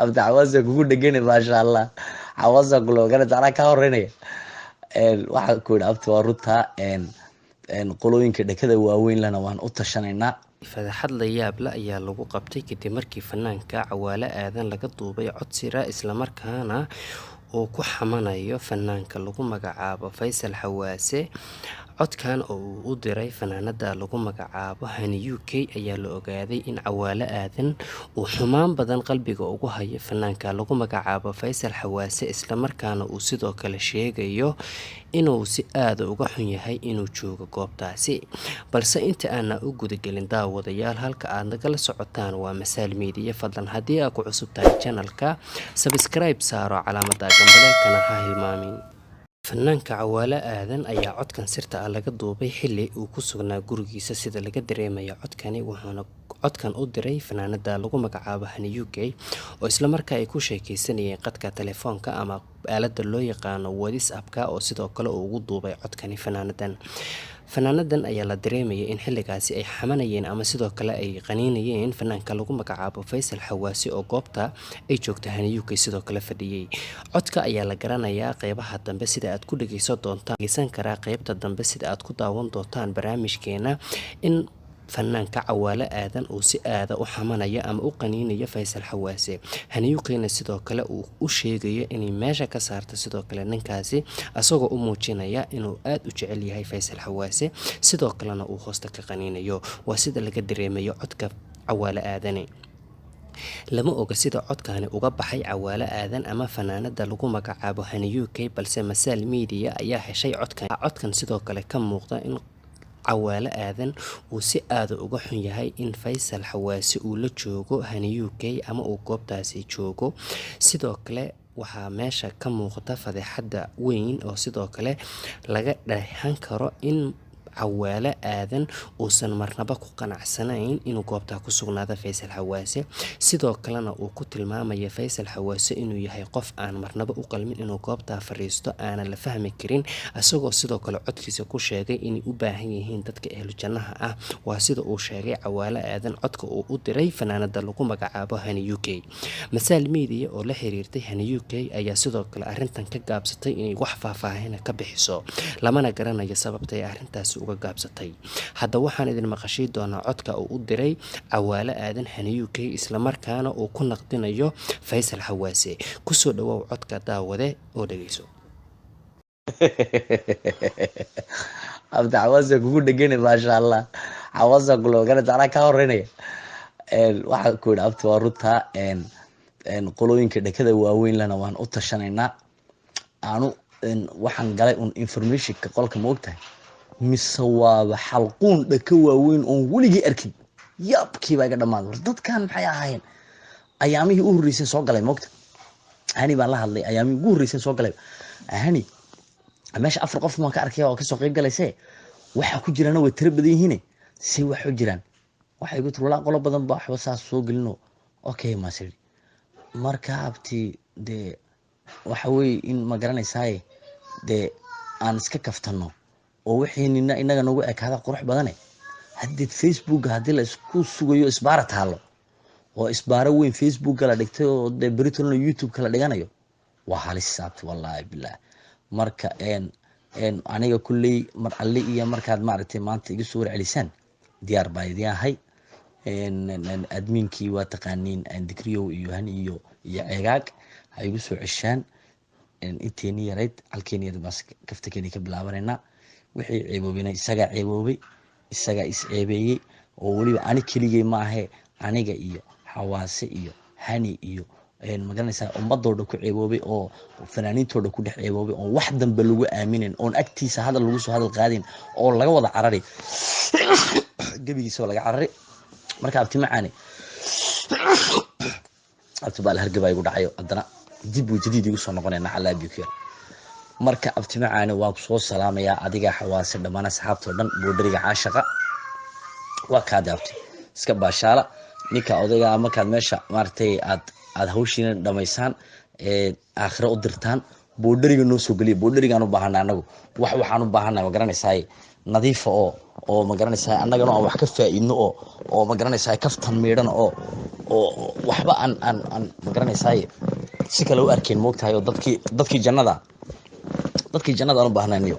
abdi xawaasa kugu dhegani maasha allah. Xawaasa kulo garad anaa ka horeynaya. Waxaa ku yidhi abti waa runtaa qolooyinka dhakada waaweyn lana waan u tashanaynaa. Fadeexad la yaab leh ayaa lagu qabtay kadib markii fanaanka Cawaale Aadan laga duubay cod sira islamarkaana uu ku xamanayo fanaanka lagu magacaabo Faysal Xawaase. Codkan oo uu u diray fanaanada lagu magacaabo Hani UK ayaa la ogaaday in Cawaale Aadan uu xumaan badan qalbiga ugu hayo fanaanka lagu magacaabo Faysal Xawaase, islamarkaana uu sidoo kale sheegayo inuu si aad uga xun yahay inuu joogo goobtaasi. Balse inta aan u gudagelin daawadayaal, halka aad nagala socotaan waa Masaal Media. Fadlan haddii aad ku cusub tahay channelka, subscribe saaro calaamada gambaleelkana ha hilmaamin. Fanaanka Cawaale Aadan ayaa codkan sirta ah laga duubay xilli uu ku sugnaa gurigiisa. Sida laga dareemayo codkani wuxuuna codkan u diray fanaanada lagu magacaabo Hani UK oo isla markaa ay ku sheekaysanayeen qadka telefoonka ama aaladda loo yaqaano WhatsApp-ka, oo sidoo kale uu ugu duubay codkani fanaanadan ayaa la dareemayay in xilligaasi ay xamanayeen ama sidoo kale ay qaniinayeen fanaanka lagu magacaabo Faysal Xawaase oo goobta ay joogta Hani UK sidoo kale fadhiyay. Codka ayaa la garanayaa qeybaha dambe sida aad ku dhageysan karaa qeybta dambe sida aad ku daawan doontaan barnaamijkeena in fanaanka Cawaale Aadan uu si aad u xamanaya ama u qaniinaya Faysal Xawaase. Hani UK-na sidoo kale uu u sheegayo inay meesha ka saarto sidoo kale ninkaasi, asagoo u muujinaya inuu aad u jecel yahay Faysal Xawaase, sidoo kalena uu hoosta ka qaniinayo. Waa sida laga dareemayo codka Cawaale Aadan. Lama oga sida codkani uga baxay Cawaale Aadan ama fanaanada lagu magacaabo Hani UK, balse Masaal Media ayaa heshay codkan sidoo kale ka muuqda in Cawaale Aadan uu si aad uga xun yahay in Faysal Xawaase uu la joogo Hani UK ama uu goobtaasi joogo. Sidoo kale waxaa meesha ka muuqata fadeexada weyn oo sidoo kale laga dhahan karo in Cawaale Aadan uusan marnaba ku qanacsanayn inuu goobta ku sugnaado Faysal Xawaase, sidoo kalena uu ku tilmaamayo Faysal Xawaase inuu yahay qof aan marnaba u qalmin inuu goobta fariisto, aanan la fahmi karin, asagoo sidoo kale codkiisa ku sheegay inay u baahan yihiin dadka ehlu jannaha ah. Waa sida uu sheegay Cawaale Aadan codka uu u diray fanaanada lagu magacaabo Hani UK. Masaal Media oo la xiriirtay Hani UK ayaa sidoo kale arrintan ka gaabsatay inay wax faahfaahin ka bixiso, lamana garanayo sababta ay arrintaasi uga gaabsatay. Hadda waxaan idin maqashay doonaa codka uu u diray Cawaale Aadan Hani UK, isla markaana uu ku naqdinayo Faysal Xawaase. Ku soo dhawow codka daawade oo dhageyso. abdi xawaasa kugu dhegani maasha allah. Xawaasa kulo garad anaa ka horeynaya. Waxaa ku yidhi abti waa runtaa qolooyinka dhakada waaweyn lana waan u tashanaynaa. Aanu waxaan galay informationka qolka ma ogtahay mise waaba xalquun dhaka waaweyn oon weligii arkin. Yaabkiibaa iga dhammaaday. War dadkan maxay ahaayeen? Ayaamihii u horreysay soo galay moogta. Hani baan la hadlay ayaamihii ugu horreysay soo galay. Hani meesha 4 qof ma ka arkay oo ka soo qayb galaysay. Waxa ku jirana way tiro badan yihiin. Si wax u jiraan. Waxay igu tiri qolo badan baa waxba saas soo gelino. Okay ma sir. Marka abti de waxa way in ma garanaysaa de aan iska kaftano oo wixii inaga nagu ekaada qurux badan. Haddii Facebook hadii la isku sugayo isbaara taalo oo isbaara weyn Facebook la dhigtay oo de Britain YouTube kala dhiganayo, waa halis abti wallahi billah. Marka aniga kulley mar alle iyo markaad maaragtay maanta iga soo warcelisaan diyaar baa idin ahay. adminkii waa taqaaniin Dikriyow iyo Hani iyo Ceegaag ha igu soo ceshaan inteeni yarayd halkeeni yar bas kaftakeeni ka bilaabanayna. Wixii ceeboobina isaga ceeboobay, isaga is ceebeeyay oo waliba ani keligay ma ahe, aniga iyo Xawaase iyo Hani iyo magaranaysaa ummadooda ku ceeboobay oo fanaaniintooda ku dhex ceeboobay oo wax dambe lagu aaminin oo agtiisa hadal lagu soo hadal qaadin oo laga wada carari gabigiisa laga carari. Marka abti macaani abti baa hargabay ugu dhacayo haddana dib u jadiid igu soo noqonayna calaabiyo. Marka abti macaani waa ku soo salaamaya adiga Xawaase dhammaan asxaabtoo dhan boodariga caashaqa waa ka daabtay iska baashaala ninka odayga markaad meesha maartay aad hawshiina dhamaysaan aakhira u dirtaan boodariga noo soo galiya. Boodarigaan u baahanaa anagu waxaan u baahanaa ma garanaysaa nadiifa oo ma garanaysaa annagana aan wax ka faa'iidno oo ma garanaysaa kaftan meedhan oo oo waxba aan magaranaysaay si kale u arkeen moogtahay oo dadkii jannada aan u baahnaaniyo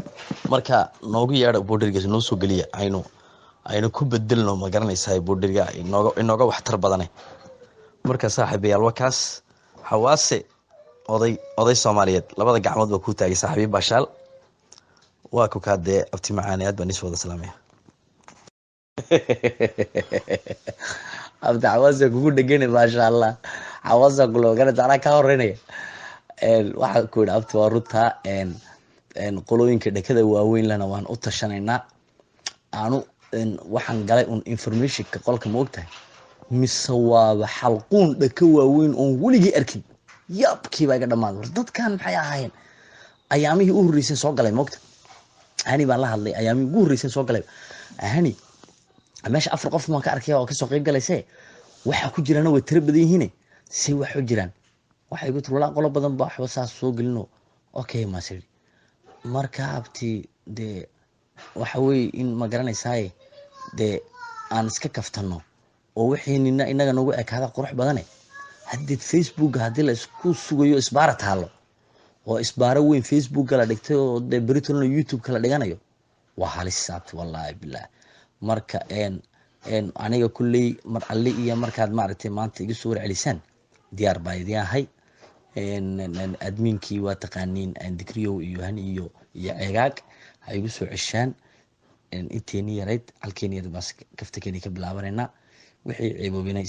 marka noogu yeedha boodherigaas noo soo geliya aynu ku bedelno magaranaysaay boodheriga inooga waxtar badane marka saaxiibayaal wakaas xawaase oday Soomaaliyeed labada gacmood baa ku taagay saaxiib Bashaal waa ku kaadee abti macaani aad baan isoo wada salaamaya abti xawaase kugu dhagani maasha Allah xawaase kulo kana tara ka horeynaya waxa ku yidhi abti waa runta qolooyinka dhakada waaweyn lana waan u tashanaynaa aanu waxaan galay informationka qolka moogtahay mise waaba xalquun dhaka waaweyn oon weligii arkin yaabkii baa iga dhamaaday war dadkan maxay ahaayeen ayaamihii u horreysay soo galay moogta hani baan la hadlay ayaamihii ugu horreysay soo galay hani meesha 4 qof ma ka arkay oo ka soo qayb galaysay waxa ku jirana way tiro badan yihiin si wax u jiraan waxay ku turula qolo badan baa waxba saas soo gelino okay ma sir marka abti de waxa way in ma garanaysaay de aan iska kaftano oo wixii inaga nagu ekaada qurux badan hadii Facebook hadii la isku sugayo isbaara taalo oo isbaara weyn Facebook la dhigtay oo de Britain YouTube kala dhiganayo waa halis abti wallahi billah marka aniga kulli mar alli iyo markaad maaragtay maanta iga soo warcelisaan diyaar baa idin ahay adminkii waa taqaaniin digriyo iyo hani iyo ceegaag ay igu soo ceshaan inteeni yarayd halkeeni yar bas kaftakeeni ka bilaabanayna wixii ceeboobina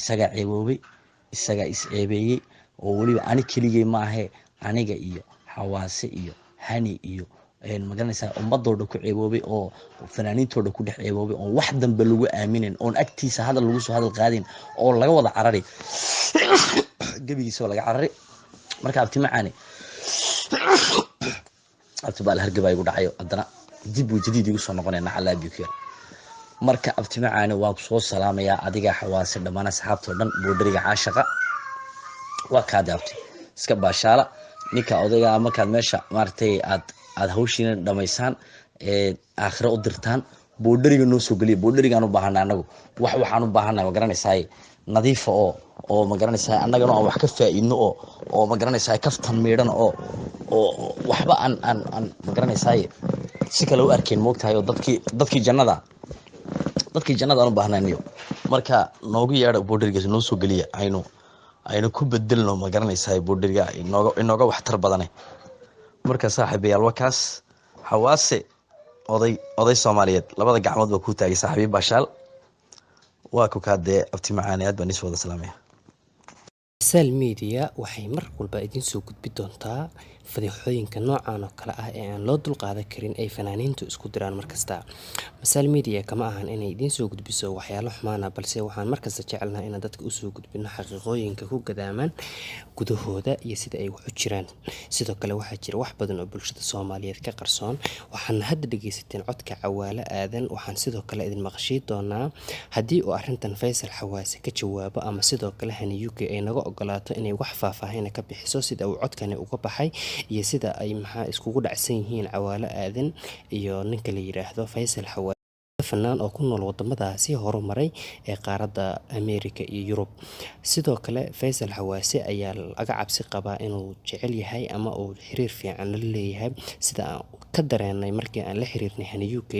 isaga is ceebeeyay oo waliba ani keligay ma ahe aniga iyo xawaase iyo hani iyo magaranaysaa ummadooda ku ceeboobay oo fanaaniintooda ku dhex ceeboobay oo wax dambe lagu aaminin oo agtiisa hadal lagu soo hadal qaadin oo laga wada carari gabigiisa laga carari marka abti macaani abti baa hargabay ugu dhacayo hadana dib u jadiid igu soo noqonayna calaabiyo marka abti macaani waa ku soo salaamaya adiga xawaase dhamaan asxaabtoo dhan boodheriga caashaqa waa ka daabtay iska baashaala ninka odayga markaad meesha maartay aad hawshiina dhameysaan aakhira u dirtaan boodheriga noo soo galiya boodherigaan u baahanaa anagu waxaan u baahanaa ma garanaysaay nadiifa oo ma garanaysaay annagana aan wax ka faa'iidno oo ma garanaysaay kaftan meedhan oo waxba aan ma garanaysaay si kale u arkeen moogtahay oo dadkii jannada aan u baahnaaniyo marka noogu yeedha boodherigaas noo soo geliya aynu ku bedelno ma garanaysaay boodheriga inooga waxtar badane marka saaxiibayaal wakaas xawaase oday Soomaaliyeed labada gacmood baa ku taagay saaxiib Bashaal waa ku kaadee abti macaani aad baan isoo wada salaamaya Social media waxay mar walba idin soo gudbi doontaa fadhixooyinka noocan oo kale ah ee aan loo dulqaadan karin ay fanaaniintu isku diraan markasta. Social media kama ahan inay idin soo gudbiso waxyaalo xumaana balse waxaan markasta jecelnahay in dadka u soo gudbino xaqiiqooyinka ku gadaaman gudahooda iyo sida ay wax u jiraan. Sidoo kale waxaa jira wax badan oo bulshada Soomaaliyeed ka qarsoon. Waxaan hadda dhageysateen codka Cawaale Aadan waxaan sidoo kale idin maqashii doonaa haddii uu arrintan Faysal Xawaase ka jawaabo ama sidoo kale hani UK ay naga ogolaato inay wax faahfaahin ka bixiso sida uu codkani uga baxay iyo sida ay maxaa iskugu dhacsan yihiin Cawaale Aadan iyo ninka la yiraahdo Faysal Xawaase fanaan oo ku nool wadamadaasi horumaray ee qaaradda Ameerika iyo Yurub. Sidoo kale Faysal Xawaase ayaa laga cabsi qabaa inuu jecel yahay ama uu xiriir fiican la leeyahay sida ka dareenay markii aan la xiriirnay hani UK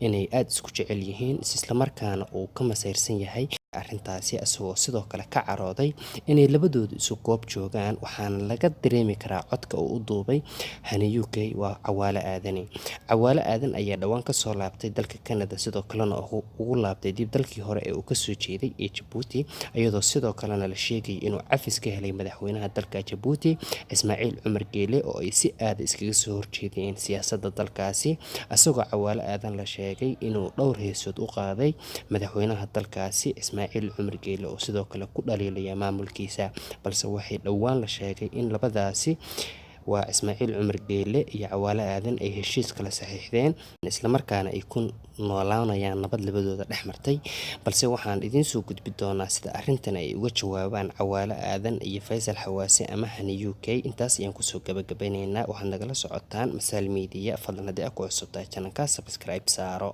inay aad isku jecel yihiin isla markaana uu ka masayrsan yahay arrintaasi asagoo sidoo kale ka carooday inay labadoodu isu goob joogaan waxaana laga dareemi karaa codka uu u duubay hani UK waa Cawaale Aadan ayaa dhawaan ka soo laabtay dalka Canada sidoo kalena ugu laabtay dib dalkii hore ee uu ka soo jeeday ee Djibouti iyadoo sidoo kalena la sheegay inuu cafis ka helay madaxweynaha dalka Djibouti Ismaaciil Cumar Geele oo ay si aad iskaga soo horjeedeen siyaasadda dalkaasi asagoo Cawaale Aadan la sheegay inuu dhowr heesood u qaaday madaxweynaha dalkaasi Ismaaciil Cumar Geele oo sidoo kale ku dhaliilaya maamulkiisa balse waxay dhawaan la sheegay in labadaasi waa Ismaaciil Cumar Geele iyo Cawaale Aadan ay heshiis kala saxiixdeen isla markaana ay ku noolaanayaan nabad labadooda dhexmartay balse waxaan idin soo gudbi doonaa sida arrintan ay uga jawaabaan Cawaale Aadan iyo Faysal Xawaase ama hani UK intaas ayaan kusoo gabagabaynaynaa waxaad nagala socotaan Social Media fadlan haddii aad ku cusubtahay channelka subscribe saaro.